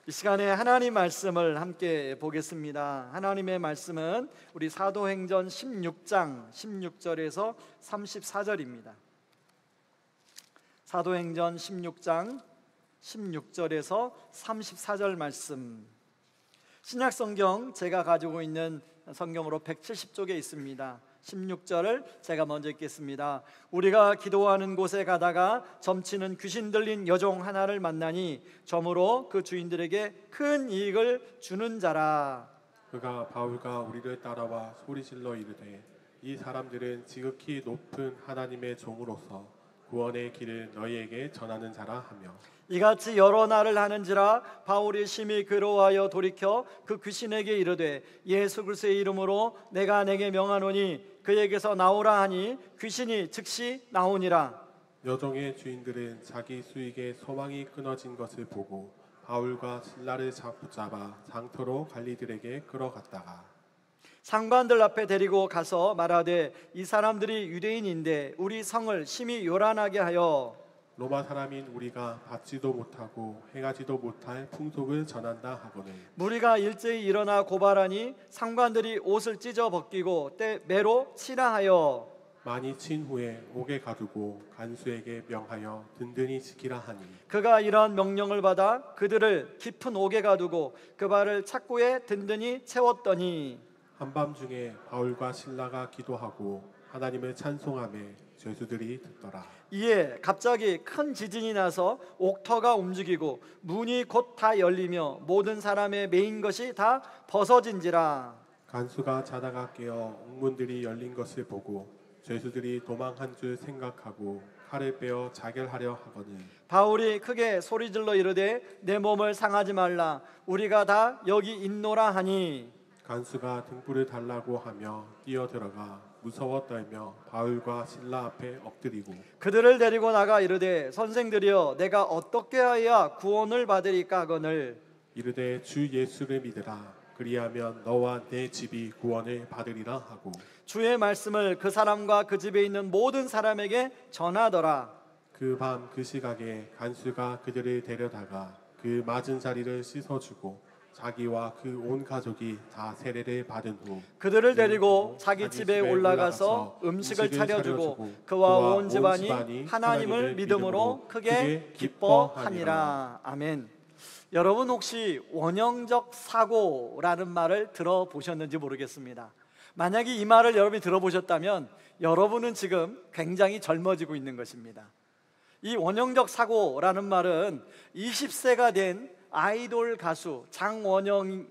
이 시간에 하나님 말씀을 함께 보겠습니다. 하나님의 말씀은 우리 사도행전 16장 16절에서 34절입니다. 사도행전 16장 16절에서 34절 말씀. 신약성경 제가 가지고 있는 성경으로 170쪽에 있습니다. 16절을 제가 먼저 읽겠습니다. 우리가 기도하는 곳에 가다가 점치는 귀신 들린 여종 하나를 만나니 점으로 그 주인들에게 큰 이익을 주는 자라. 그가 바울과 우리를 따라와 소리질러 이르되 이 사람들은 지극히 높은 하나님의 종으로서 구원의 길을 너희에게 전하는 자라 하며, 이같이 여러 날을 하는지라 바울이 심히 괴로워하여 돌이켜 그 귀신에게 이르되 예수 그리스도의 이름으로 내가 내게 명하노니 그에게서 나오라 하니 귀신이 즉시 나오니라. 여종의 주인들은 자기 수익에 소망이 끊어진 것을 보고 바울과 실라를 붙잡아 장터로 관리들에게 끌어갔다가 상관들 앞에 데리고 가서 말하되 이 사람들이 유대인인데 우리 성을 심히 요란하게 하여 로마 사람인 우리가 받지도 못하고 행하지도 못할 풍속을 전한다 하거늘 무리가 일제히 일어나 고발하니 상관들이 옷을 찢어 벗기고 매로 치라 하여 많이 친 후에 옥에 가두고 간수에게 명하여 든든히 지키라 하니, 그가 이러한 명령을 받아 그들을 깊은 옥에 가두고 그 발을 착고에 든든히 채웠더니 한밤중에 바울과 실라가 기도하고 하나님을 찬송하며 죄수들이 듣더라. 이에 갑자기 큰 지진이 나서 옥터가 움직이고 문이 곧 다 열리며 모든 사람의 매인 것이 다 벗어진지라. 간수가 자다가 깨어 옥문들이 열린 것을 보고 죄수들이 도망한 줄 생각하고 칼을 빼어 자결하려 하거늘 바울이 크게 소리질러 이르되 내 몸을 상하지 말라 우리가 다 여기 있노라 하니 간수가 등불을 달라고 하며 뛰어들어가 무서워 떨며 바울과 실라 앞에 엎드리고 그들을 데리고 나가 이르되 선생들이여 내가 어떻게 하여야 구원을 받으리까 하거늘 이르되 주 예수를 믿으라 그리하면 너와 내 집이 구원을 받으리라 하고 주의 말씀을 그 사람과 그 집에 있는 모든 사람에게 전하더라. 그 밤 그 시각에 간수가 그들을 데려다가 그 맞은 자리를 씻어주고 자기와 그 온 가족이 다 세례를 받은 후 그들을 데리고 자기 집에 올라가서 음식을 차려주고 그와 온 집안이 하나님을 믿음으로 크게 기뻐하니라. 아멘. 여러분 혹시 원형적 사고라는 말을 들어보셨는지 모르겠습니다. 만약에 이 말을 여러분이 들어보셨다면 여러분은 지금 굉장히 젊어지고 있는 것입니다. 이 원형적 사고라는 말은 20세가 된 아이돌 가수 장원영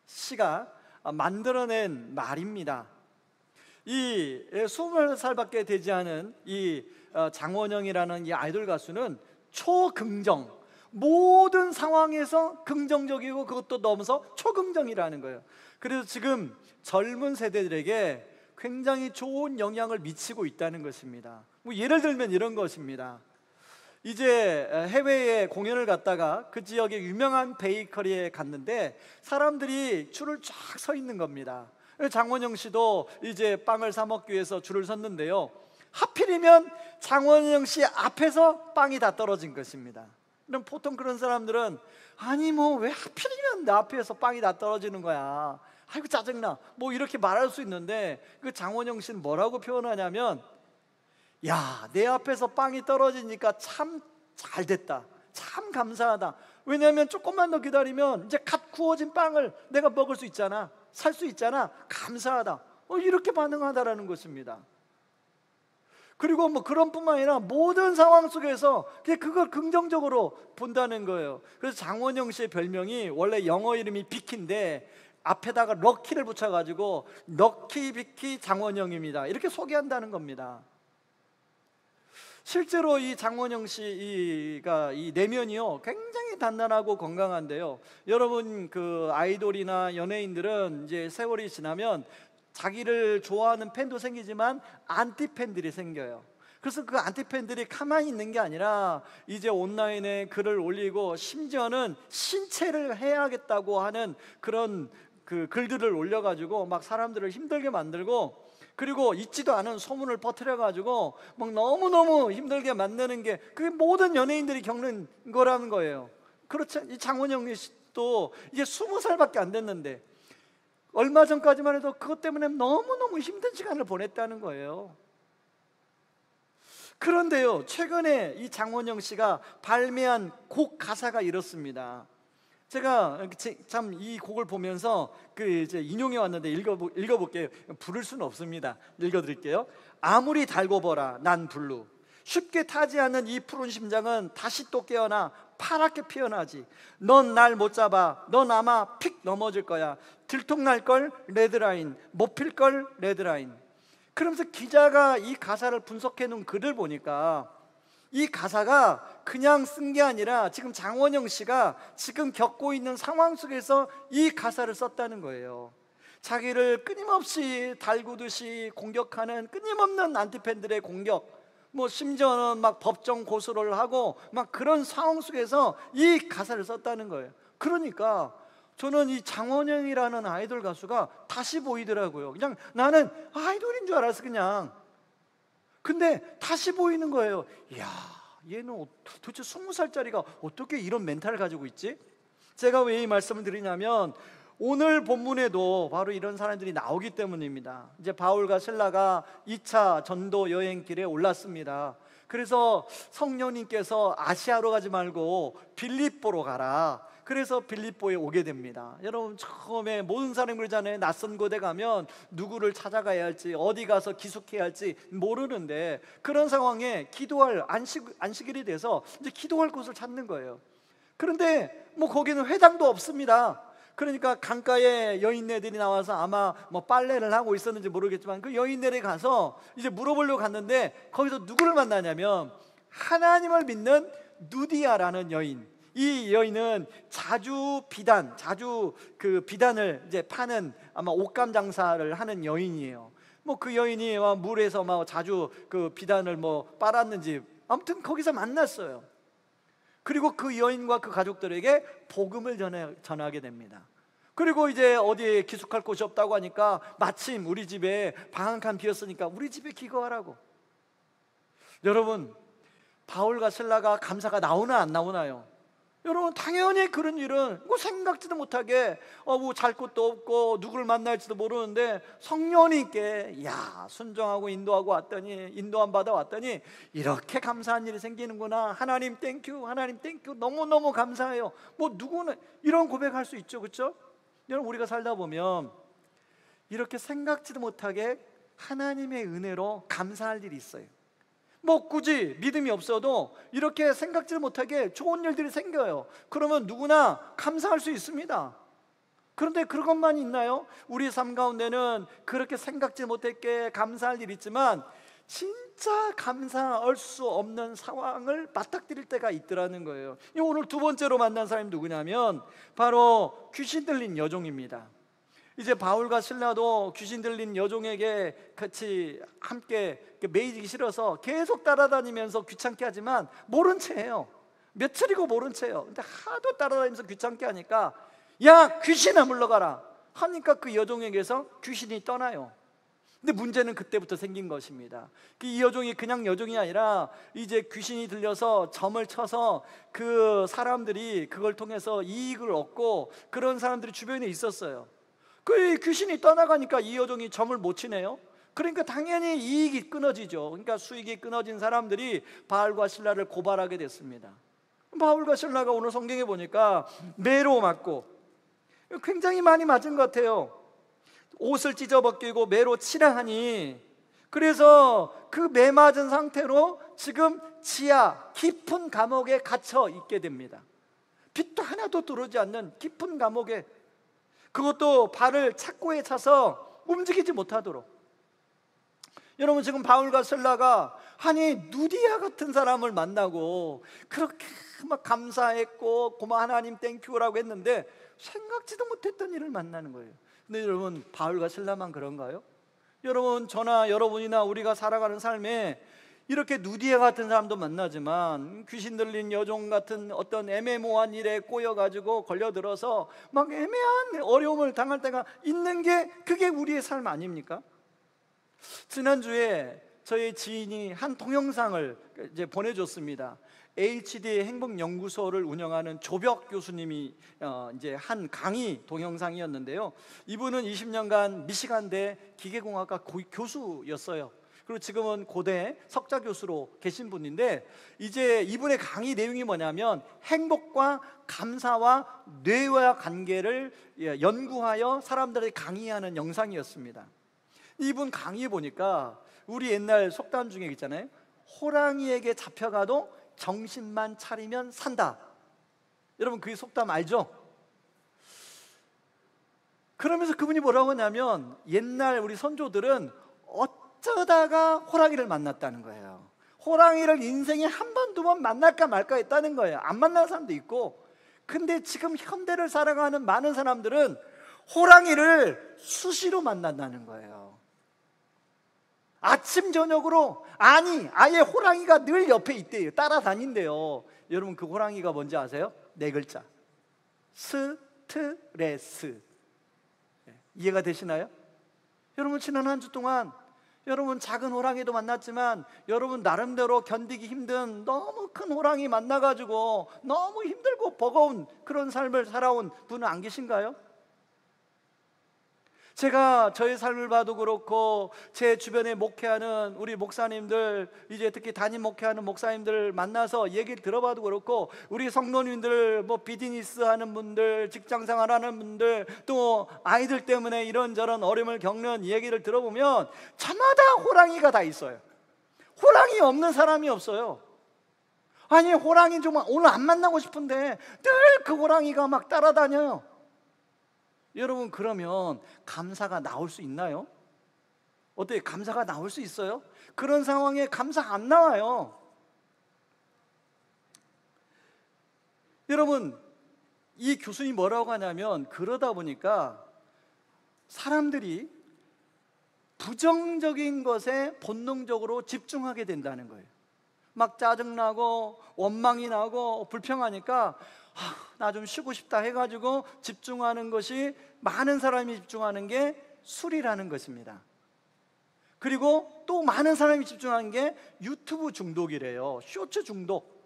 씨가 만들어낸 말입니다. 이 20살밖에 되지 않은 이 장원영이라는 이 아이돌 가수는 초긍정, 모든 상황에서 긍정적이고 그것도 넘어서 초긍정이라는 거예요. 그래서 지금 젊은 세대들에게 굉장히 좋은 영향을 미치고 있다는 것입니다. 뭐 예를 들면 이런 것입니다. 이제 해외에 공연을 갔다가 그 지역의 유명한 베이커리에 갔는데 사람들이 줄을 쫙 서 있는 겁니다. 장원영 씨도 이제 빵을 사 먹기 위해서 줄을 섰는데요, 하필이면 장원영 씨 앞에서 빵이 다 떨어진 것입니다. 그럼 보통 그런 사람들은 아니 뭐 왜 하필이면 내 앞에서 빵이 다 떨어지는 거야, 아이고 짜증나, 뭐 이렇게 말할 수 있는데 그 장원영 씨는 뭐라고 표현하냐면 야, 내 앞에서 빵이 떨어지니까 참 잘됐다, 참 감사하다. 왜냐하면 조금만 더 기다리면 이제 갓 구워진 빵을 내가 먹을 수 있잖아, 살 수 있잖아, 감사하다, 이렇게 반응하다라는 것입니다. 그리고 뭐 그런 뿐만 아니라 모든 상황 속에서 그걸 긍정적으로 본다는 거예요. 그래서 장원영 씨의 별명이 원래 영어 이름이 비키인데 앞에다가 럭키를 붙여가지고 럭키 비키 장원영입니다, 이렇게 소개한다는 겁니다. 실제로 이 장원영 씨가 이 내면이요 굉장히 단단하고 건강한데요, 여러분 그 아이돌이나 연예인들은 이제 세월이 지나면 자기를 좋아하는 팬도 생기지만 안티 팬들이 생겨요. 그래서 그 안티 팬들이 가만히 있는 게 아니라 이제 온라인에 글을 올리고 심지어는 신체를 해야겠다고 하는 그런 그 글들을 올려가지고 막 사람들을 힘들게 만들고, 그리고 있지도 않은 소문을 퍼뜨려가지고 막 너무너무 힘들게 만드는 게 그게 모든 연예인들이 겪는 거라는 거예요. 그렇죠. 이 장원영 씨도 이제 20살밖에 안 됐는데 얼마 전까지만 해도 그것 때문에 너무너무 힘든 시간을 보냈다는 거예요. 그런데요, 최근에 이 장원영 씨가 발매한 곡 가사가 이렇습니다. 제가 참 이 곡을 보면서 이제 인용해 왔는데 읽어볼게요. 부를 수는 없습니다. 읽어드릴게요. 아무리 달고 보라 난 블루, 쉽게 타지 않는 이 푸른 심장은 다시 또 깨어나 파랗게 피어나지. 넌 날 못 잡아. 넌 아마 픽 넘어질 거야. 들통날걸 레드라인, 못 필걸 레드라인. 그러면서 기자가 이 가사를 분석해 놓은 글을 보니까 이 가사가 그냥 쓴 게 아니라 지금 장원영 씨가 지금 겪고 있는 상황 속에서 이 가사를 썼다는 거예요. 자기를 끊임없이 달구듯이 공격하는 끊임없는 안티팬들의 공격, 심지어는 막 법정 고소를 하고 막 그런 상황 속에서 이 가사를 썼다는 거예요. 그러니까 저는 이 장원영이라는 아이돌 가수가 다시 보이더라고요. 그냥 나는 아이돌인 줄 알았어 그냥. 근데 다시 보이는 거예요. 이야, 얘는 도대체 20살짜리가 어떻게 이런 멘탈을 가지고 있지? 제가 왜 이 말씀을 드리냐면 오늘 본문에도 바로 이런 사람들이 나오기 때문입니다. 이제 바울과 실라가 2차 전도 여행길에 올랐습니다. 그래서 성령님께서 아시아로 가지 말고 빌립보로 가라. 그래서 빌립보에 오게 됩니다. 여러분, 처음에 모든 사람이 그러잖아요. 낯선 곳에 가면 누구를 찾아가야 할지, 어디 가서 기숙해야 할지 모르는데, 그런 상황에 기도할 안식일이 돼서 이제 기도할 곳을 찾는 거예요. 그런데 거기는 회당도 없습니다. 그러니까 강가에 여인네들이 나와서 아마 빨래를 하고 있었는지 모르겠지만 그 여인네들이 가서 이제 물어보려고 갔는데, 거기서 누구를 만나냐면 하나님을 믿는 누디아라는 여인. 이 여인은 자주 그 비단을 이제 파는 아마 옷감 장사를 하는 여인이에요. 그 여인이 물에서 자주 그 비단을 빨았는지 아무튼 거기서 만났어요. 그리고 그 여인과 그 가족들에게 복음을 전하게 됩니다. 그리고 이제 어디에 기숙할 곳이 없다고 하니까 마침 우리 집에 방 한 칸 비었으니까 우리 집에 기거하라고. 여러분, 바울과 실라가 감사가 나오나 안 나오나요? 여러분, 당연히 그런 일은 생각지도 못하게 잘 곳도 없고 누구를 만날지도 모르는데 성령님께 순종하고 인도함 받아 왔더니 이렇게 감사한 일이 생기는구나. 하나님 땡큐, 하나님 땡큐, 너무너무 감사해요. 누구는 이런 고백할 수 있죠, 그렇죠? 여러분, 우리가 살다 보면 이렇게 생각지도 못하게 하나님의 은혜로 감사할 일이 있어요. 굳이 믿음이 없어도 이렇게 생각지도 못하게 좋은 일들이 생겨요. 그러면 누구나 감사할 수 있습니다. 그런데 그것만 있나요? 우리 삶 가운데는 그렇게 생각지 못했게 감사할 일이 있지만 진짜 감사할 수 없는 상황을 맞닥뜨릴 때가 있더라는 거예요. 오늘 두 번째로 만난 사람이 누구냐면 바로 귀신 들린 여종입니다. 이제 바울과 실라도 귀신 들린 여종에게 같이 함께 매이기 싫어서 계속 따라다니면서 귀찮게 하지만 모른 채예요. 며칠이고 모른 채예요. 근데 하도 따라다니면서 귀찮게 하니까 야, 귀신아 물러가라 하니까 그 여종에게서 귀신이 떠나요. 근데 문제는 그때부터 생긴 것입니다. 이 여종이 그냥 여종이 아니라 이제 귀신이 들려서 점을 쳐서 그 사람들이 그걸 통해서 이익을 얻고 그런 사람들이 주변에 있었어요. 그 귀신이 떠나가니까 이 여종이 점을 못 치네요. 그러니까 당연히 이익이 끊어지죠. 그러니까 수익이 끊어진 사람들이 바울과 실라를 고발하게 됐습니다. 바울과 실라가 오늘 성경에 보니까 매로 맞고 굉장히 많이 맞은 것 같아요. 옷을 찢어벗기고 매로 치라 하니, 그래서 그 매 맞은 상태로 지금 지하 깊은 감옥에 갇혀 있게 됩니다. 빛도 하나도 들어오지 않는 깊은 감옥에, 그것도 발을 착고에 차서 움직이지 못하도록. 여러분, 지금 바울과 실라가 누디아 같은 사람을 만나고 그렇게 막 감사했고 고마 하나님 땡큐라고 했는데 생각지도 못했던 일을 만나는 거예요. 근데 여러분, 바울과 실라만 그런가요? 여러분, 저나 여러분이나 우리가 살아가는 삶에 이렇게 누디아 같은 사람도 만나지만 귀신 들린 여종 같은 어떤 애매모호한 일에 꼬여가지고 걸려들어서 막 애매한 어려움을 당할 때가 있는 게 그게 우리의 삶 아닙니까? 지난주에 저희 지인이 한 동영상을 이제 보내줬습니다. HD 행복연구소를 운영하는 조벽 교수님이 이제 한 강의 동영상이었는데요. 이분은 20년간 미시간대 기계공학과 교수였어요. 그리고 지금은 고대 석좌 교수로 계신 분인데, 이제 이분의 강의 내용이 뭐냐면 행복과 감사와 뇌와 관계를 연구하여 사람들에게 강의하는 영상이었습니다. 이분 강의 보니까 우리 옛날 속담 중에 있잖아요. 호랑이에게 잡혀가도 정신만 차리면 산다. 여러분 그 속담 알죠? 그러면서 그분이 뭐라고 하냐면 옛날 우리 선조들은 어쩌다가 호랑이를 만났다는 거예요. 호랑이를 인생에 한 번, 두 번 만날까 말까 했다는 거예요. 안 만난 사람도 있고. 근데 지금 현대를 살아가는 많은 사람들은 호랑이를 수시로 만난다는 거예요. 아침 저녁으로, 아니 아예 호랑이가 늘 옆에 있대요. 따라다닌대요. 여러분 그 호랑이가 뭔지 아세요? 4글자. 스트레스. 이해가 되시나요? 여러분 지난 한 주 동안 여러분 작은 호랑이도 만났지만 여러분 나름대로 견디기 힘든 너무 큰 호랑이 만나가지고 너무 힘들고 버거운 그런 삶을 살아온 분은 안 계신가요? 제가 저의 삶을 봐도 그렇고 제 주변에 목회하는 우리 목사님들, 이제 특히 담임 목회하는 목사님들 만나서 얘기를 들어봐도 그렇고, 우리 성도님들 뭐 비즈니스 하는 분들, 직장생활 하는 분들, 또 아이들 때문에 이런저런 어려움을 겪는 얘기를 들어보면 저마다 호랑이가 다 있어요. 호랑이 없는 사람이 없어요. 아니 호랑이 좀 오늘 안 만나고 싶은데 늘 그 호랑이가 막 따라다녀요. 여러분 그러면 감사가 나올 수 있나요? 어때요? 감사가 나올 수 있어요? 그런 상황에 감사 안 나와요. 여러분 이 교수님이 뭐라고 하냐면, 그러다 보니까 사람들이 부정적인 것에 본능적으로 집중하게 된다는 거예요. 막 짜증나고 원망이 나고 불평하니까 나 좀 쉬고 싶다 해가지고 집중하는 것이, 많은 사람이 집중하는 게 술이라는 것입니다. 그리고 또 많은 사람이 집중하는 게 유튜브 중독이래요. 쇼츠 중독,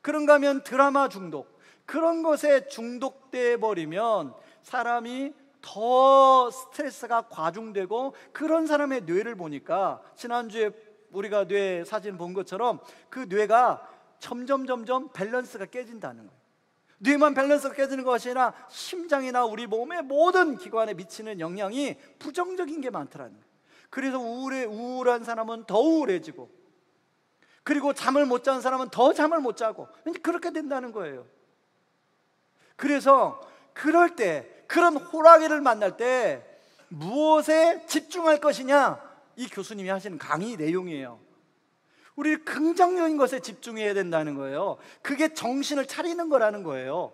그런가 하면 드라마 중독. 그런 것에 중독돼 버리면 사람이 더 스트레스가 과중되고, 그런 사람의 뇌를 보니까 지난주에 우리가 뇌 사진 본 것처럼 그 뇌가 점점 밸런스가 깨진다는 거예요. 뇌만 밸런스가 깨지는 것이 아니라 심장이나 우리 몸의 모든 기관에 미치는 영향이 부정적인 게 많더라는 거예요. 그래서 우울한 사람은 더 우울해지고, 그리고 잠을 못 자는 사람은 더 잠을 못 자고, 그렇게 된다는 거예요. 그래서 그럴 때, 그런 호랑이를 만날 때 무엇에 집중할 것이냐, 이 교수님이 하시는 강의 내용이에요. 우리 긍정적인 것에 집중해야 된다는 거예요. 그게 정신을 차리는 거라는 거예요.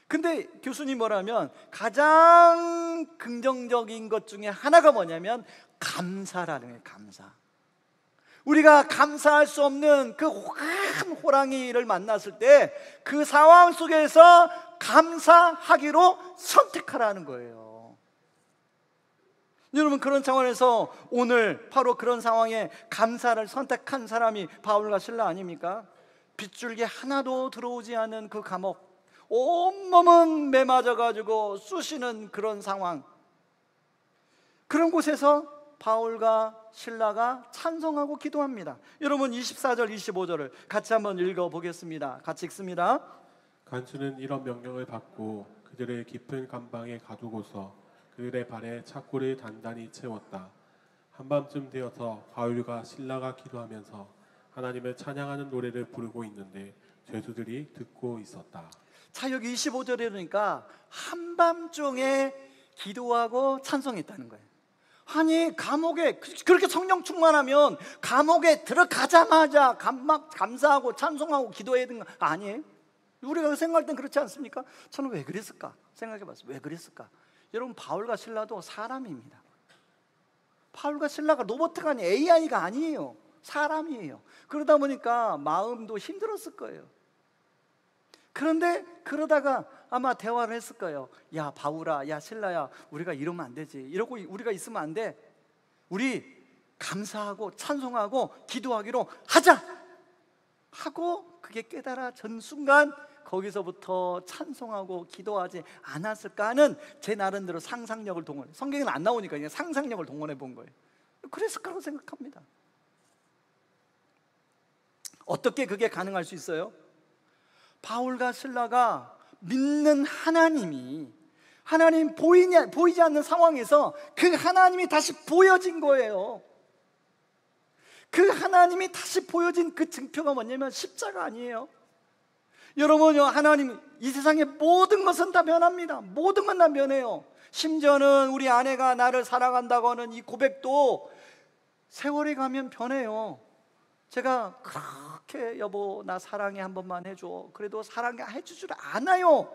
근데 교수님 뭐라면 가장 긍정적인 것 중에 하나가 뭐냐면 감사라는 거예요. 감사. 우리가 감사할 수 없는 그 큰 호랑이를 만났을 때 그 상황 속에서 감사하기로 선택하라는 거예요. 여러분 그런 차원에서 오늘 바로 그런 상황에 감사를 선택한 사람이 바울과 실라 아닙니까? 빗줄기 하나도 들어오지 않은 그 감옥, 온몸은 매맞아가지고 쑤시는 그런 상황, 그런 곳에서 바울과 실라가 찬송하고 기도합니다. 여러분 24절 25절을 같이 한번 읽어보겠습니다. 같이 읽습니다. 간수는 이런 명령을 받고 그들을 깊은 감방에 가두고서 그들의 발에 착고를 단단히 채웠다. 한밤쯤 되어서 바울과 실라가 기도하면서 하나님을 찬양하는 노래를 부르고 있는데 죄수들이 듣고 있었다. 자, 여기 25절에 그러니까 한밤중에 기도하고 찬송했다는 거예요. 아니 감옥에 그렇게 성령 충만하면 감옥에 들어가자마자 감사하고 찬송하고 기도해야 되는 거 아니에요? 우리가 생각할 땐 그렇지 않습니까? 저는 왜 그랬을까? 생각해봤어요. 왜 그랬을까? 여러분 바울과 실라도 사람입니다. 바울과 실라가 로봇가 아니에요. AI가 아니에요. 사람이에요. 그러다 보니까 마음도 힘들었을 거예요. 그런데 그러다가 아마 대화를 했을 거예요. 야 바울아, 야 실라야, 우리가 이러면 안 되지. 이러고 우리가 있으면 안 돼. 우리 감사하고 찬송하고 기도하기로 하자. 하고 그게 깨달아진 순간 거기서부터 찬송하고 기도하지 않았을까 하는 제 나름대로 상상력을 동원해, 성경에는 안 나오니까 그냥 상상력을 동원해 본 거예요. 그랬을 거라고 생각합니다. 어떻게 그게 가능할 수 있어요? 바울과 실라가 믿는 하나님이, 하나님 보이지 않는 상황에서 그 하나님이 다시 보여진 거예요. 그 하나님이 다시 보여진 그 증표가 뭐냐면 십자가 아니에요? 여러분요, 하나님, 이 세상의 모든 것은 다 변합니다. 모든 건 다 변해요. 심지어는 우리 아내가 나를 사랑한다고 하는 이 고백도 세월이 가면 변해요. 제가 그렇게 여보 나 사랑해 한 번만 해줘, 그래도 사랑해 해주질 않아요.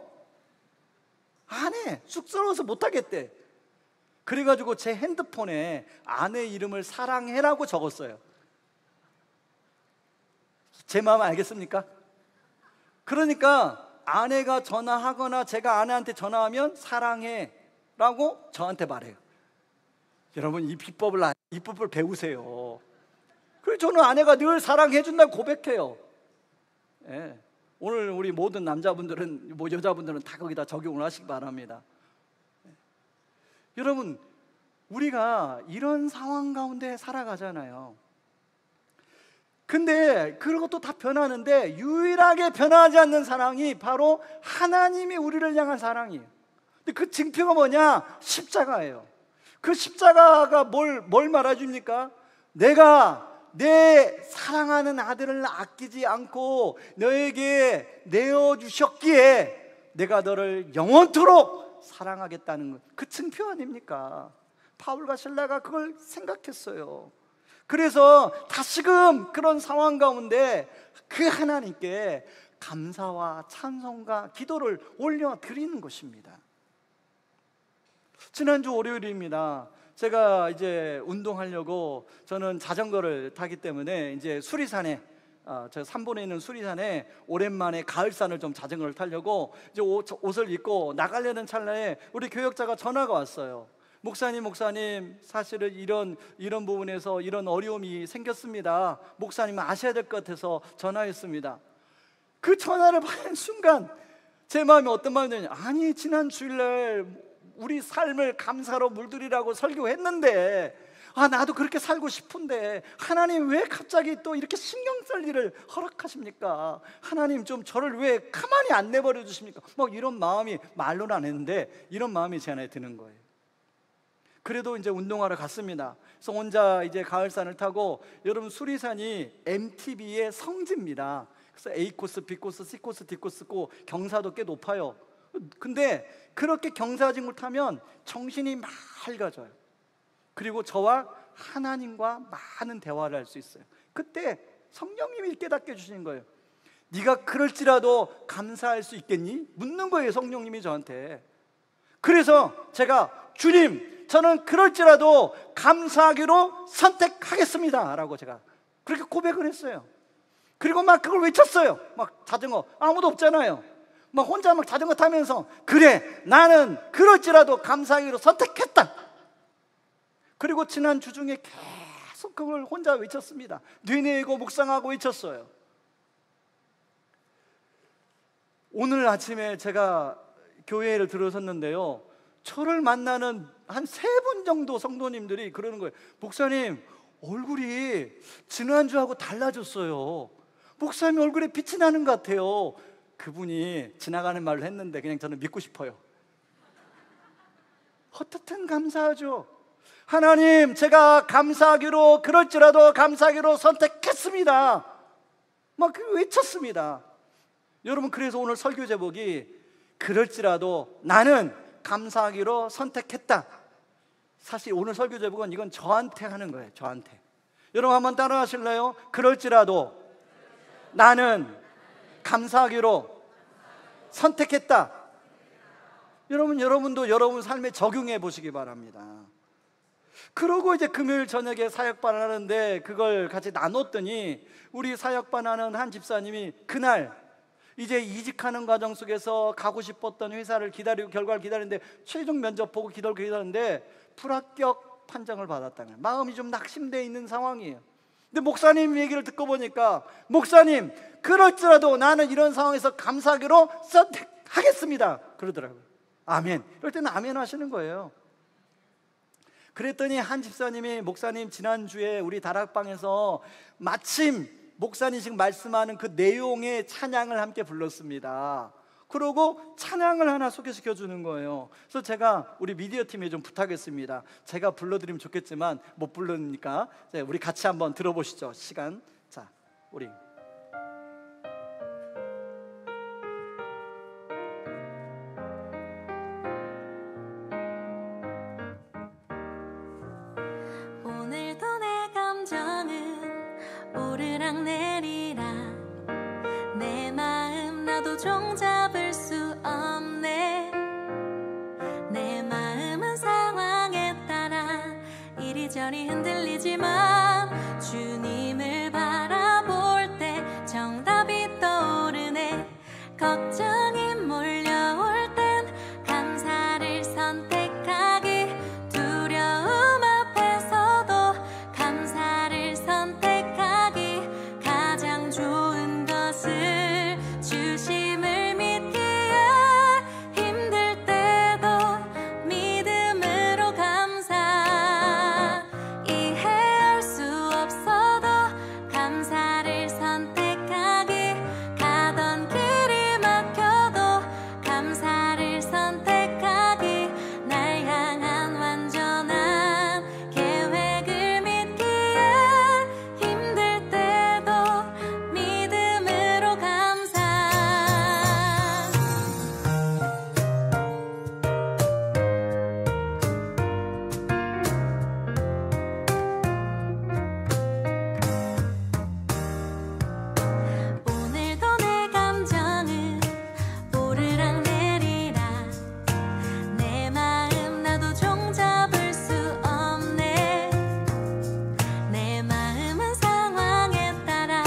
안 해. 쑥스러워서 못하겠대. 그래가지고 제 핸드폰에 아내 이름을 사랑해라고 적었어요. 제 마음 알겠습니까? 그러니까 아내가 전화하거나 제가 아내한테 전화하면 사랑해 라고 저한테 말해요. 여러분, 이 비법을 배우세요. 그래서 저는 아내가 늘 사랑해 준다고 고백해요. 예. 오늘 우리 모든 남자분들은, 여자분들은 다 거기다 적용을 하시기 바랍니다. 여러분, 우리가 이런 상황 가운데 살아가잖아요. 근데 그것도 다 변하는데 유일하게 변하지 않는 사랑이 바로 하나님이 우리를 향한 사랑이에요. 근데 그 증표가 뭐냐? 십자가예요. 그 십자가가 뭘 말해줍니까? 내가 내 사랑하는 아들을 아끼지 않고 너에게 내어주셨기에 내가 너를 영원토록 사랑하겠다는 것, 그 증표 아닙니까? 바울과 실라가 그걸 생각했어요. 그래서 다시금 그런 상황 가운데 그 하나님께 감사와 찬송과 기도를 올려드리는 것입니다. 지난주 월요일입니다. 제가 이제 운동하려고, 저는 자전거를 타기 때문에 이제 수리산에, 저 산본에 있는 수리산에 오랜만에 가을산을 좀 자전거를 타려고 이제 옷을 입고 나가려는 찰나에 우리 교역자가 전화가 왔어요. 목사님, 사실은 이런 부분에서 이런 어려움이 생겼습니다. 목사님 아셔야 될 것 같아서 전화했습니다. 그 전화를 받는 순간 제 마음이 어떤 마음이냐면, 아니 지난 주일날 우리 삶을 감사로 물들이라고 설교했는데, 나도 그렇게 살고 싶은데 하나님 왜 갑자기 또 이렇게 신경 쓸 일을 허락하십니까? 하나님 좀 저를 왜 가만히 안 내버려 주십니까? 막 이런 마음이, 말로는 안 했는데 이런 마음이 제 안에 드는 거예요. 그래도 이제 운동하러 갔습니다. 그래서 혼자 이제 가을산을 타고, 여러분 수리산이 MTB의 성지입니다. 그래서 A 코스, B 코스, C 코스, D 코스 있고 경사도 꽤 높아요. 근데 그렇게 경사진을 타면 정신이 맑아져요. 그리고 저와 하나님과 많은 대화를 할 수 있어요. 그때 성령님이 깨닫게 해주시는 거예요. 네가 그럴지라도 감사할 수 있겠니? 묻는 거예요, 성령님이 저한테. 그래서 제가, 주님, 저는 그럴지라도 감사하기로 선택하겠습니다 라고 제가 그렇게 고백을 했어요. 그리고 막 그걸 외쳤어요. 막 자전거, 아무도 없잖아요. 막 혼자 막 자전거 타면서, 그래 나는 그럴지라도 감사하기로 선택했다. 그리고 지난 주 중에 계속 그걸 혼자 외쳤습니다. 되뇌이고 묵상하고 외쳤어요. 오늘 아침에 제가 교회를 들어섰는데요, 저를 만나는 한 3분 정도 성도님들이 그러는 거예요. 목사님 얼굴이 지난주하고 달라졌어요. 목사님 얼굴에 빛이 나는 것 같아요. 그분이 지나가는 말로 했는데 그냥 저는 믿고 싶어요. 어떻든 감사하죠. 하나님, 제가 감사하기로, 그럴지라도 감사하기로 선택했습니다. 막 외쳤습니다. 여러분, 그래서 오늘 설교 제목이 그럴지라도 나는 감사하기로 선택했다. 사실 오늘 설교 제목은 이건 저한테 하는 거예요. 저한테. 여러분 한번 따라 하실래요? 그럴지라도 나는 감사하기로 선택했다. 여러분도 여러분 삶에 적용해 보시기 바랍니다. 그러고 이제 금요일 저녁에 사역반을 하는데 그걸 같이 나눴더니, 우리 사역반 하는 한 집사님이 그날 이제 이직하는 과정 속에서 가고 싶었던 회사를 기다리고 결과를 기다리는데, 최종 면접 보고 기다리는데 불합격 판정을 받았다는 거예요. 마음이 좀 낙심되어 있는 상황이에요. 근데 목사님 얘기를 듣고 보니까 목사님 그럴지라도 나는 이런 상황에서 감사하기로 선택하겠습니다 그러더라고요. 아멘. 이럴 때는 아멘 하시는 거예요. 그랬더니 한 집사님이 목사님 지난주에 우리 다락방에서 마침 목사님 지금 말씀하는 그 내용의 찬양을 함께 불렀습니다. 그러고 찬양을 하나 소개시켜 주는 거예요. 그래서 제가 우리 미디어 팀에 좀 부탁했습니다. 제가 불러드리면 좋겠지만 못 부르니까 우리 같이 한번 들어보시죠. 시간. 자, 우리 오늘도 내 감정은 오르락내리락 내 마음 나도 종잡을 수 없네. 내 마음은 상황에 따라 이리저리 흔들리지만 주님을 바라볼 때 정답이 떠오르네. 걱정이 몰려올 땐 감사를 선택하기 두려움 앞에서도 감사를 선택하기 가장 좋은 것을 주심을 믿기에 힘들 때도 믿음으로 감사 이해할 수 없어도 감사를 선택하기 가던 길이 막혀도 감사를 선택하기 날 향한 완전한 계획을 믿기에 힘들 때도 믿음으로 감사 오늘도 내 감정은 오르락내리락 내 마음 나도 종잡을 수 없네. 내 마음은 상황에 따라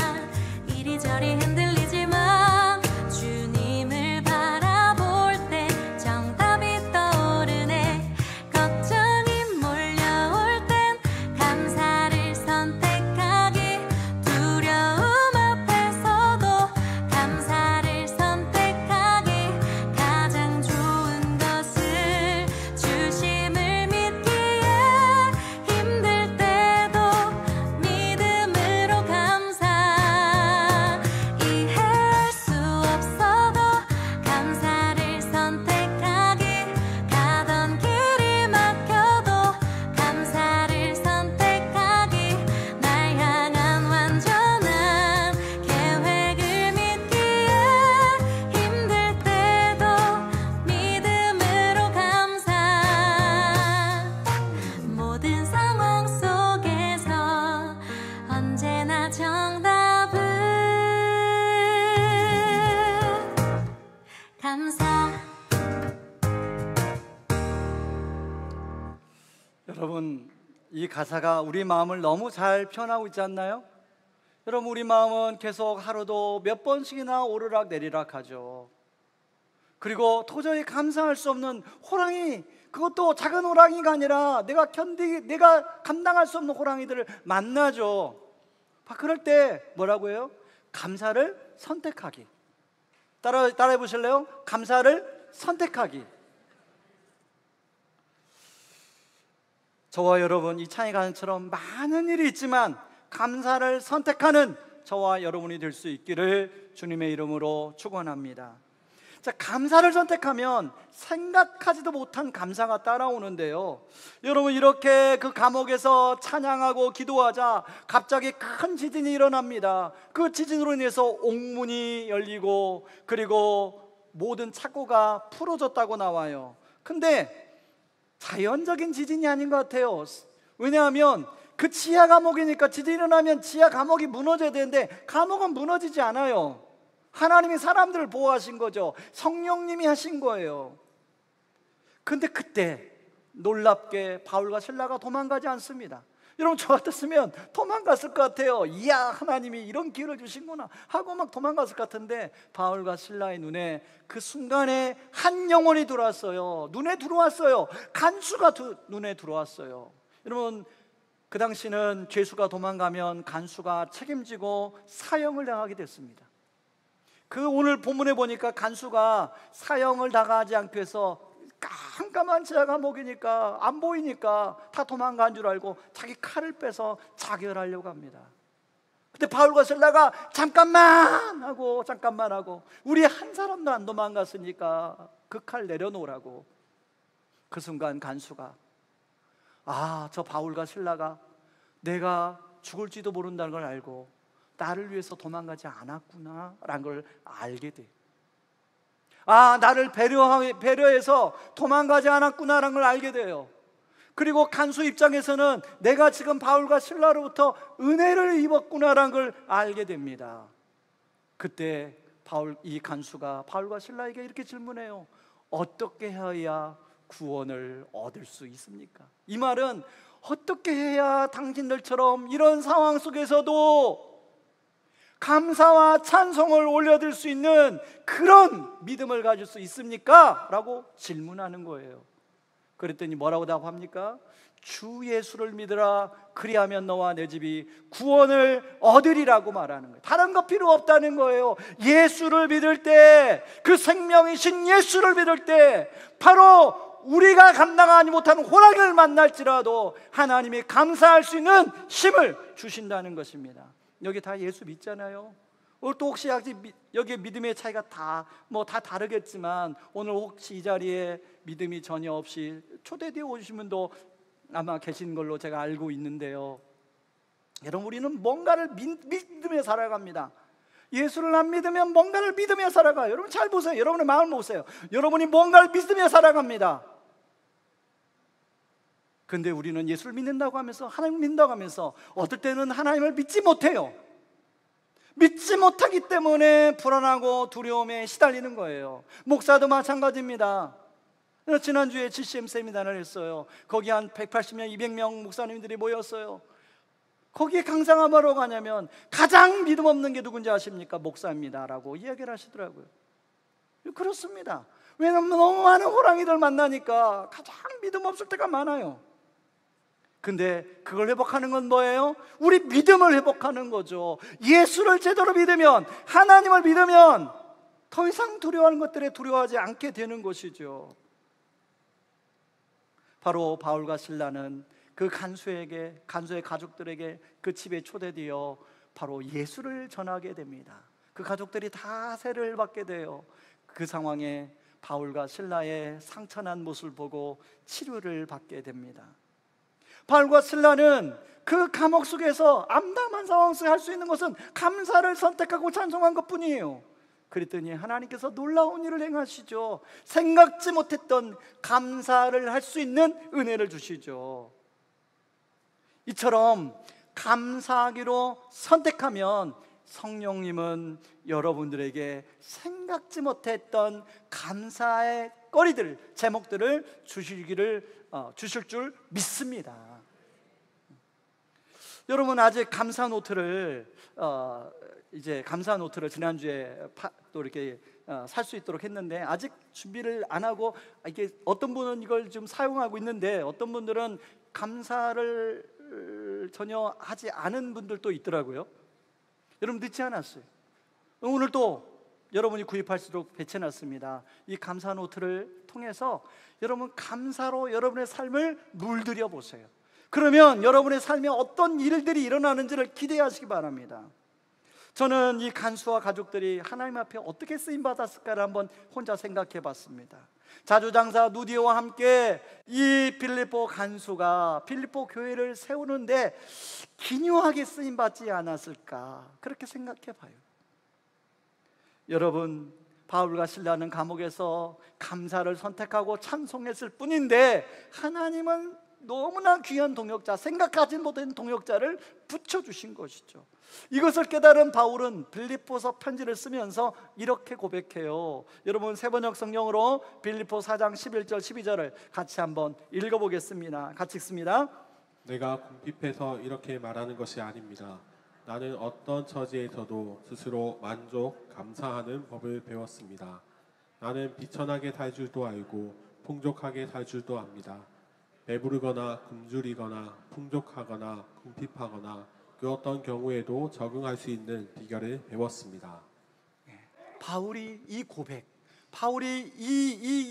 이리저리 흔들리지만 주님을 바라볼 때 정답이 떠오르네. 걱정이 몰려올 땐 감사를 선택하기 두려움 앞에서도 감사를 선택하기 가장 좋은 것을 주심을 믿기에 힘들 때도 믿음으로 감사 이해할 수 없어도 감사를 선택하기 가던 길이 막혀도 감사를 선택하기 날 향한 완전한 계획을 믿기에 힘들 때도 믿음으로 감사 모든 상황 속에서 언제나 정답은 감사. 여러분, 이 가사가 우리 마음을 너무 잘 표현하고 있지 않나요? 여러분, 우리 마음은 계속 하루도 몇 번씩이나 오르락 내리락 하죠. 그리고 도저히 감상할 수 없는 호랑이, 그것도 작은 호랑이가 아니라 내가 감당할 수 없는 호랑이들을 만나죠. 그럴 때 뭐라고 해요? 감사를 선택하기. 따라해 보실래요? 감사를 선택하기. 저와 여러분, 이 찬양 가사처럼 많은 일이 있지만 감사를 선택하는 저와 여러분이 될 수 있기를 주님의 이름으로 축원합니다. 자, 감사를 선택하면 생각하지도 못한 감사가 따라오는데요. 여러분, 이렇게 그 감옥에서 찬양하고 기도하자 갑자기 큰 지진이 일어납니다. 그 지진으로 인해서 옥문이 열리고 그리고 모든 착고가 풀어졌다고 나와요. 근데 자연적인 지진이 아닌 것 같아요. 왜냐하면 그 지하 감옥이니까 지진이 일어나면 지하 감옥이 무너져야 되는데 감옥은 무너지지 않아요. 하나님이 사람들을 보호하신 거죠. 성령님이 하신 거예요. 근데 그때 놀랍게 바울과 실라가 도망가지 않습니다. 여러분, 저 같았으면 도망갔을 것 같아요. 이야, 하나님이 이런 기회를 주신구나 하고 막 도망갔을 것 같은데 바울과 실라의 눈에 그 순간에 한 영혼이 들어왔어요. 눈에 들어왔어요. 간수가 눈에 들어왔어요. 여러분, 그 당시는 죄수가 도망가면 간수가 책임지고 사형을 당하게 됐습니다. 그 오늘 본문에 보니까 간수가 사형을 당하지 않기 위해서 깜깜한 지하 감옥이니까 안 보이니까 다 도망간 줄 알고 자기 칼을 빼서 자결하려고 합니다. 근데 바울과 실라가 잠깐만 하고 우리 한 사람도 안 도망갔으니까 그 칼 내려놓으라고. 그 순간 간수가 저 바울과 실라가 내가 죽을지도 모른다는 걸 알고 나를 위해서 도망가지 않았구나 라는 걸 알게 돼. 나를 배려해서 도망가지 않았구나 라는 걸 알게 돼요. 그리고 간수 입장에서는 내가 지금 바울과 실라로부터 은혜를 입었구나 라는 걸 알게 됩니다. 그때 이 간수가 바울과 실라에게 이렇게 질문해요. 어떻게 해야 구원을 얻을 수 있습니까? 이 말은 어떻게 해야 당신들처럼 이런 상황 속에서도 감사와 찬송을 올려드릴 수 있는 그런 믿음을 가질 수 있습니까? 라고 질문하는 거예요. 그랬더니 뭐라고 답합니까? 주 예수를 믿으라. 그리하면 너와 내 집이 구원을 얻으리라고 말하는 거예요. 다른 거 필요 없다는 거예요. 예수를 믿을 때, 그 생명이신 예수를 믿을 때 바로 우리가 감당하지 못하는 호랑이를 만날지라도 하나님이 감사할 수 있는 힘을 주신다는 것입니다. 여기 다 예수 믿잖아요. 오늘 또 혹시 여기 믿음의 차이가 다 다르겠지만 오늘 혹시 이 자리에 믿음이 전혀 없이 초대되어 오신 분도 아마 계신 걸로 제가 알고 있는데요. 여러분, 우리는 뭔가를 믿으며 살아갑니다. 예수를 안 믿으면 뭔가를 믿으며 살아가요. 여러분 잘 보세요. 여러분의 마음을 보세요. 여러분이 뭔가를 믿으며 살아갑니다. 근데 우리는 예수를 믿는다고 하면서, 하나님을 믿는다고 하면서 어떨 때는 하나님을 믿지 못해요. 믿지 못하기 때문에 불안하고 두려움에 시달리는 거예요. 목사도 마찬가지입니다. 지난주에 GCM 세미나를 했어요. 거기 한 180명, 200명 목사님들이 모였어요. 거기에 강사가 뭐라고 하냐면 가장 믿음 없는 게 누군지 아십니까? 목사입니다 라고 이야기를 하시더라고요. 그렇습니다. 왜냐하면 너무 많은 호랑이들 만나니까 가장 믿음 없을 때가 많아요. 근데 그걸 회복하는 건 뭐예요? 우리 믿음을 회복하는 거죠. 예수를 제대로 믿으면, 하나님을 믿으면 더 이상 두려워하는 것들에 두려워하지 않게 되는 것이죠. 바로 바울과 실라는 그 간수의 가족들에게 그 집에 초대되어 바로 예수를 전하게 됩니다. 그 가족들이 다 세례를 받게 돼요. 그 상황에 바울과 실라의 상처난 모습을 보고 치료를 받게 됩니다. 바울과 실라는 그 감옥 속에서 암담한 상황 속에 할 수 있는 것은 감사를 선택하고 찬송한 것뿐이에요. 그랬더니 하나님께서 놀라운 일을 행하시죠. 생각지 못했던 감사를 할 수 있는 은혜를 주시죠. 이처럼 감사하기로 선택하면 성령님은 여러분들에게 생각지 못했던 감사의 거리들, 제목들을 주실 줄 믿습니다. 여러분, 아직 감사 노트를 지난주에 또 이렇게 살 수 있도록 했는데 아직 준비를 안 하고, 이게 어떤 분은 이걸 좀 사용하고 있는데 어떤 분들은 감사를 전혀 하지 않은 분들도 있더라고요. 여러분, 늦지 않았어요. 오늘 또 여러분이 구입할 수 있도록 배치해놨습니다. 이 감사 노트를 통해서 여러분 감사로 여러분의 삶을 물들여 보세요. 그러면 여러분의 삶에 어떤 일들이 일어나는지를 기대하시기 바랍니다. 저는 이 간수와 가족들이 하나님 앞에 어떻게 쓰임받았을까를 한번 혼자 생각해 봤습니다. 자주장사 누디오와 함께 이 빌립보 간수가 빌립보 교회를 세우는데 기묘하게 쓰임받지 않았을까, 그렇게 생각해 봐요. 여러분, 바울과 실라는 감옥에서 감사를 선택하고 찬송했을 뿐인데 하나님은 너무나 귀한 동역자, 생각하지 못한 동역자를 붙여주신 것이죠. 이것을 깨달은 바울은 빌립보서 편지를 쓰면서 이렇게 고백해요. 여러분, 세번역 성경으로 빌립보 4장 11절 12절을 같이 한번 읽어보겠습니다. 같이 읽습니다. 내가 궁핍해서 이렇게 말하는 것이 아닙니다. 나는 어떤 처지에서도 스스로 만족, 감사하는 법을 배웠습니다. 나는 비천하게 살 줄도 알고 풍족하게 살 줄도 압니다. 배부르거나 굶주리거나 풍족하거나 궁핍하거나 그 어떤 경우에도 적응할 수 있는 비결을 배웠습니다. 바울이 이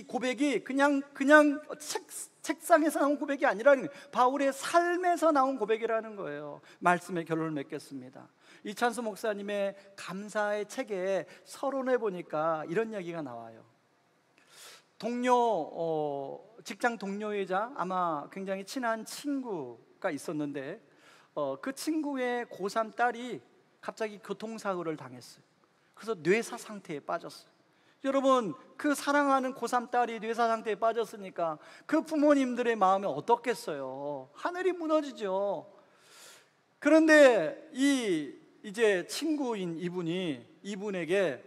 고백이 그냥 책상에서 나온 고백이 아니라는 거예요. 바울의 삶에서 나온 고백이라는 거예요. 말씀의 결론을 맺겠습니다. 이찬수 목사님의 감사의 책에 서론에 보니까 이런 얘기가 나와요. 직장 동료이자 아마 굉장히 친한 친구가 있었는데 그 친구의 고3 딸이 갑자기 교통사고를 당했어요. 그래서 뇌사 상태에 빠졌어요. 여러분, 그 사랑하는 고3 딸이 뇌사 상태에 빠졌으니까 그 부모님들의 마음이 어떻겠어요? 하늘이 무너지죠. 그런데 이제 친구인 이분에게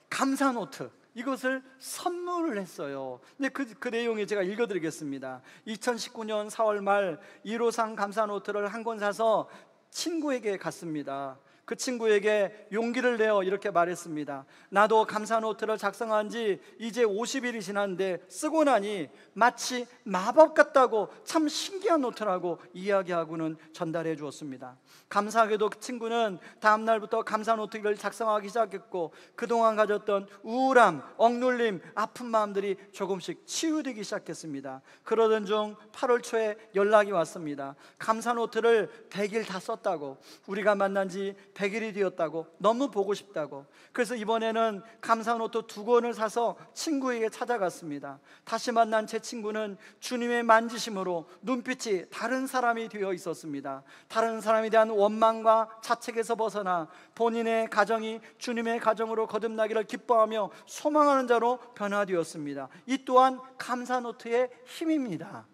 감사 노트, 이것을 선물을 했어요. 근데 그 내용이 제가 읽어드리겠습니다. 2019년 4월 말 1호상 감사 노트를 한 권 사서 친구에게 갔습니다. 그 친구에게 용기를 내어 이렇게 말했습니다. 나도 감사 노트를 작성한 지 이제 50일이 지났는데 쓰고 나니 마치 마법 같다고, 참 신기한 노트라고 이야기하고는 전달해 주었습니다. 감사하게도 그 친구는 다음 날부터 감사 노트를 작성하기 시작했고 그동안 가졌던 우울함, 억눌림, 아픈 마음들이 조금씩 치유되기 시작했습니다. 그러던 중 8월 초에 연락이 왔습니다. 감사 노트를 100일 다 썼다고, 우리가 만난 지 100일이 되었다고, 너무 보고 싶다고. 그래서 이번에는 감사 노트 2권을 사서 친구에게 찾아갔습니다. 다시 만난 제 친구는 주님의 만지심으로 눈빛이 다른 사람이 되어 있었습니다. 다른 사람에 대한 원망과 자책에서 벗어나 본인의 가정이 주님의 가정으로 거듭나기를 기뻐하며 소망하는 자로 변화되었습니다. 이 또한 감사 노트의 힘입니다.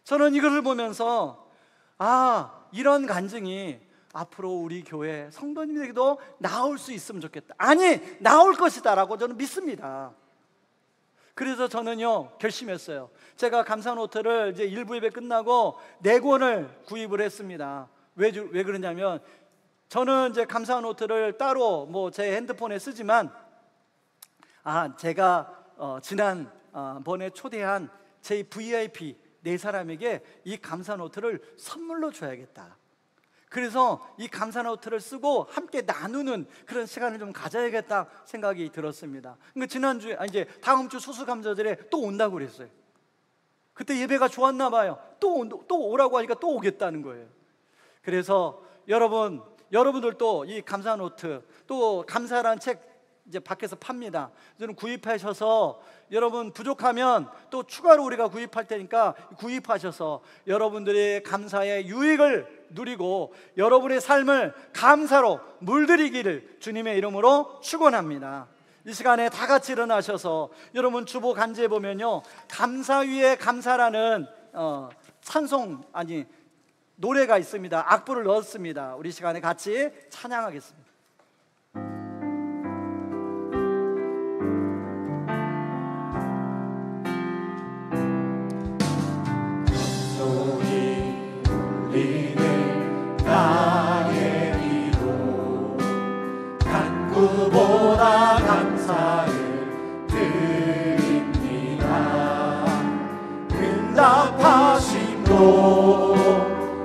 저는 이것을 보면서 이런 간증이 앞으로 우리 교회 성도님에게도 나올 수 있으면 좋겠다, 아니 나올 것이다 라고 저는 믿습니다. 그래서 저는요 결심했어요. 제가 감사 노트를 이제 일부 예배 끝나고 4권을 구입을 했습니다. 왜 그러냐면 저는 이제 감사 노트를 따로 제 핸드폰에 쓰지만 제가 지난번에 초대한 제 VIP 4사람에게 이 감사 노트를 선물로 줘야겠다. 그래서 이 감사 노트를 쓰고 함께 나누는 그런 시간을 좀 가져야겠다 생각이 들었습니다. 그러니까 지난주에 이제 다음 주 수수감사절에 또 온다고 그랬어요. 그때 예배가 좋았나 봐요. 또 오라고 하니까 또 오겠다는 거예요. 그래서 여러분들도 이 감사 노트, 또 감사라는 책 이제 밖에서 팝니다. 저는 구입하셔서 여러분 부족하면 또 추가로 우리가 구입할 테니까 구입하셔서 여러분들의 감사의 유익을 누리고 여러분의 삶을 감사로 물들이기를 주님의 이름으로 축원합니다. 이 시간에 다 같이 일어나셔서 여러분 주보 간지에 보면요, 감사 위에 감사라는 노래가 있습니다. 악보를 넣었습니다. 우리 시간에 같이 찬양하겠습니다. 보다 감사를 드립니다. 응답하심도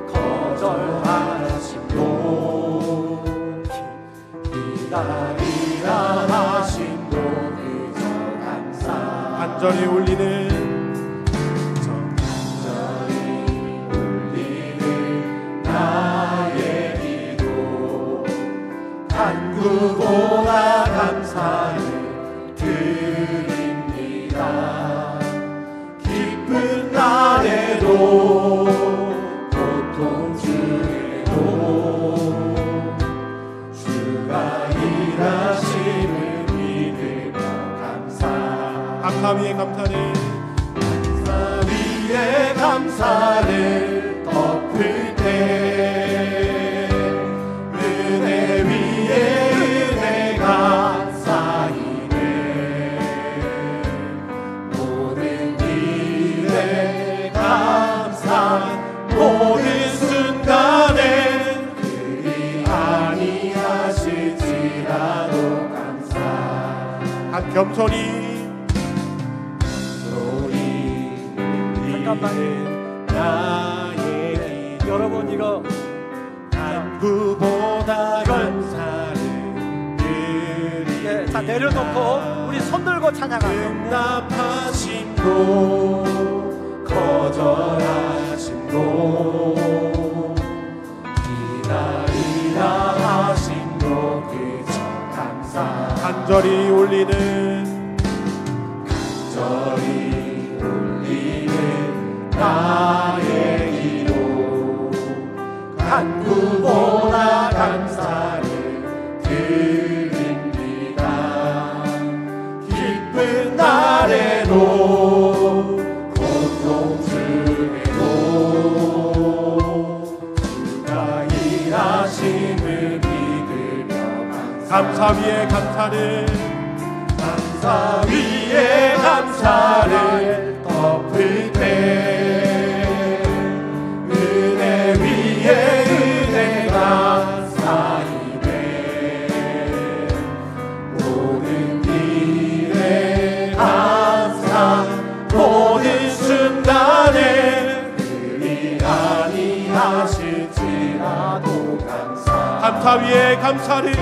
거절하심도 기다리라 하심도 그저 감사. 간절히 울리는 나의 기도 간구보다 감사를 드립니다. 기쁜 날에도 고통 중에도 주가 일하심을 믿으며 감사 위에 감사를 감사 위에 감사를 덮을 때 은혜 위에 은혜가 쌓이네. 모든 일에 감사 모든 순간에 그리 아니하실지라도 감사. 한 겸손히 잠깐만요. 나의 기도 여러분 이거 간구보다 감사를 드리리. 네, 자 내려놓고 우리 손 들고 찬양하세요. 응답하심도 거절하심도 기다리라 하심도 그저 감사. 간절히 올리는 간절히 울리는 나의 기도 간구보다 감사를 드립니다. 기쁜 날에도 고통 중에도 주가 일하심을 믿으며 감사 위에 감사를 감사 위에 감사를 덮을 때 은혜 위에 은혜가 쌓이네. 모든 일에 감사 모든 순간에 그리 아니하실지라도 감사 위에 감사를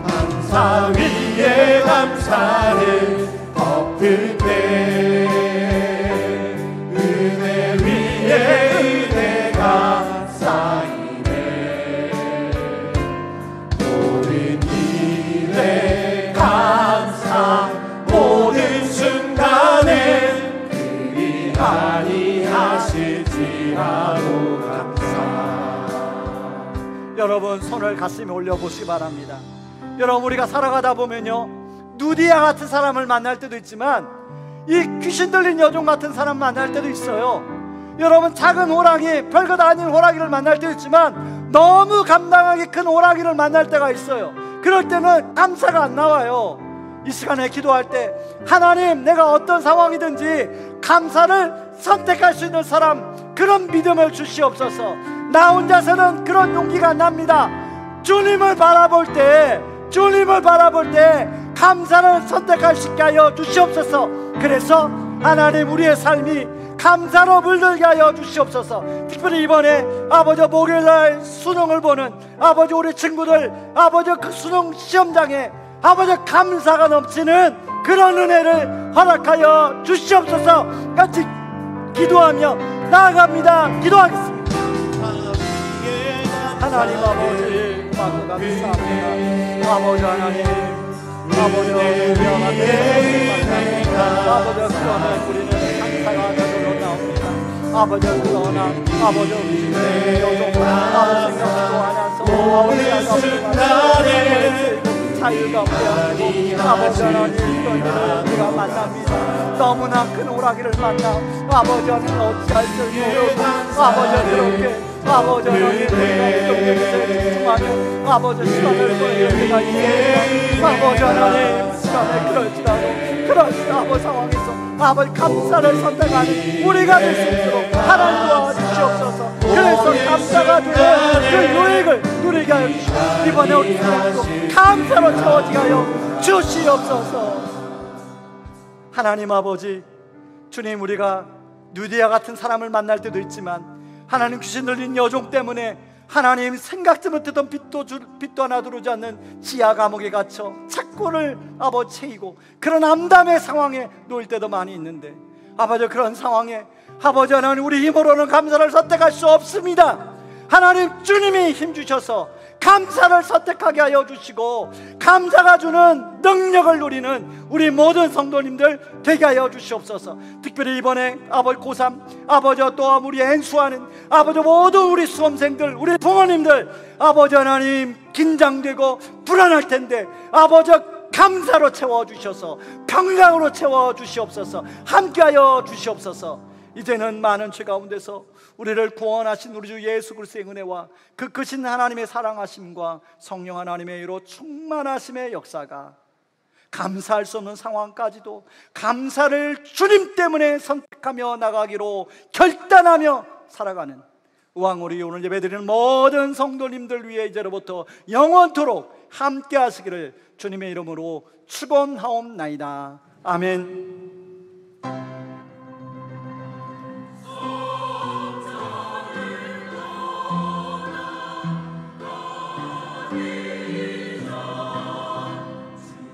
감사 위에 감사를 덮을 때 은혜 위에 은혜가 쌓이네. 모든 일에 감사 모든 순간에 그리 아니하실지라도 감사. 여러분 손을 가슴에 올려보시기 바랍니다. 여러분 우리가 살아가다 보면요 누디아 같은 사람을 만날 때도 있지만 이 귀신 들린 여종 같은 사람 만날 때도 있어요. 여러분 작은 호랑이 별것 아닌 호랑이를 만날 때도 있지만 너무 감당하기 큰 호랑이를 만날 때가 있어요. 그럴 때는 감사가 안 나와요. 이 시간에 기도할 때 하나님 내가 어떤 상황이든지 감사를 선택할 수 있는 사람 그런 믿음을 주시옵소서. 나 혼자서는 그런 용기가 안 납니다. 주님을 바라볼 때 감사를 선택할 수 있게 하여 주시옵소서. 그래서 하나님 우리의 삶이 감사로 물들게 하여 주시옵소서. 특별히 이번에 아버지 목요일날 수능을 보는 아버지 우리 친구들 아버지 그 수능 시험장에 아버지 감사가 넘치는 그런 은혜를 허락하여 주시옵소서. 같이 기도하며 나아갑니다. 기도하겠습니다. 하나님 아버지 고맙고 감사합니다. 아버지 하나님 아버지 우리와 같은 아버지 그러나 우리는 감사가 저절로 나옵니다. 아버지 그러나 아버지 우리의 여종을 아버지 생각도 하면서 아버지 순간에 자유가 없고 아버지 하나님 우리가 만납니다. 너무나 큰 오라기를 만나 아버지 하나님 어찌할 수 모르고 아버지 그렇게 아버지 하나님 우리가 집중하며 아버지 시간을 보내는 때가 있습니다. 아버지 하나님 시간에 그럴지라도 아버지 상황에서 아버지 감사를 선택하는 우리가 될 수 있도록 하나님 도와주시옵소서. 그래서 감사가 주는 그 유익을 누리게 하여 주시고 이번에 우리 삶도 감사로 채워지게 하여 주시옵소서. 하나님 아버지 주님 우리가 누디아 같은 사람을 만날 때도 있지만 하나님 귀신 들린 여종 때문에 하나님 생각지 못했던 빛도 하나 들어오지 않는 지하 감옥에 갇혀 착고를 아버지 채이고 그런 암담의 상황에 놓일 때도 많이 있는데 아버지 그런 상황에 아버지 하나님 우리 힘으로는 감사를 선택할 수 없습니다. 하나님 주님이 힘주셔서 감사를 선택하게 하여 주시고 감사가 주는 능력을 누리는 우리 모든 성도님들 되게 하여 주시옵소서. 특별히 이번에 아버지 고3 아버지와 또 우리 행수하는 아버지 모든 우리 수험생들 우리 부모님들 아버지 하나님 긴장되고 불안할 텐데 아버지 감사로 채워주셔서 평강으로 채워주시옵소서. 함께하여 주시옵소서. 이제는 많은 죄 가운데서 우리를 구원하신 우리 주 예수 그리스도의 은혜와 그 크신 하나님의 사랑하심과 성령 하나님의 의로 충만하심의 역사가 감사할 수 없는 상황까지도 감사를 주님 때문에 선택하며 나가기로 결단하며 살아가는 우왕 우리 오늘 예배드리는 모든 성도님들 위해 이제로부터 영원토록 함께 하시기를 주님의 이름으로 축원하옵나이다. 아멘.